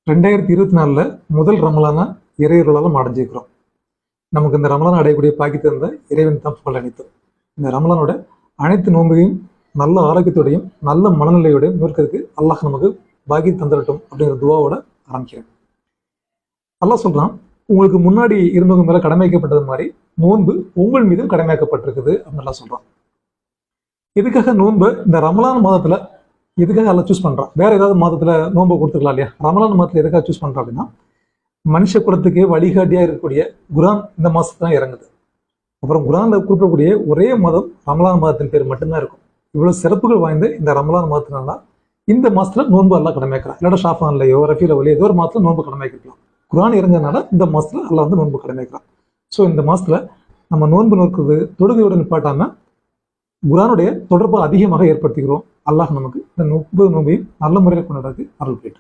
2024 முதல் ரமலான இறையருளாலும் அடைஞ்சிருக்கிறோம். நமக்கு இந்த ரமலான் அடையக்கூடிய பாக்கியத்தை இருந்த இறைவன் தான் புகழ் அனைத்தும். இந்த ரமலானோட அனைத்து நோன்பையும் நல்ல ஆரோக்கியத்தோடையும் நல்ல மனநிலையோடையும் நோக்கிறதுக்கு அல்லாஹ் நமக்கு பாக்கியம் தந்துடட்டும் அப்படிங்கிற துவாவோட ஆரம்பிக்கிறேன். அல்லாஹ் சொல்றான், உங்களுக்கு முன்னாடி இருந்தவங்க மேல கடமைக்கப்பட்டது மாதிரி நோன்பு உங்கள் மீதும் கடமையாக்கப்பட்டிருக்குது அப்படின்னு எல்லாம் சொல்றான். எதுக்காக நோன்பு இந்த ரமலான் மாதத்துல எதுக்காக எல்லாம் சூஸ் பண்றான்? வேற ஏதாவது மாதத்துல நோன்பு கொடுத்துக்கலாம் இல்லையா? ரமலான் மாதத்துல எதுக்காக சூஸ் பண்றான் அப்படின்னா, மனுஷ குலத்துக்கு வழிகாட்டியா இருக்கக்கூடிய குரான் இந்த மாசத்துல தான் இறங்குது. அப்புறம் குரான்ல குறிப்பிடக்கூடிய ஒரே மாதம் ரமலான் மாதத்தின் பேர் மட்டும்தான் இருக்கும். இவ்வளவு சிறப்புகள் வாய்ந்த இந்த ரமலான் மாதத்தினால இந்த மாசத்துல நோன்பு எல்லாம் கடமைக்கிறான். இல்லாட்ட ஷாஃபான்லையோ ரஃபீலோலையோ ஏதோ ஒரு மாதத்துல நோன்பு கடமைக்கலாம். குரான் இறங்குறதுனால இந்த மாசத்துல எல்லாம் வந்து நோன்பு கடமைக்கிறான். ஸோ இந்த மாசத்துல நம்ம நோன்பு நோக்குறது தொழுகையோட நிப்பாட்டாம குரானுடைய தொடர்பை அதிகமாக ஏற்படுத்திக்கிறோம். அல்லாஹ் நமக்கு இந்த 30 நோன்பையும் நல்ல முறையில் கொண்டாடுறதுக்கு அருள் கேட்டு.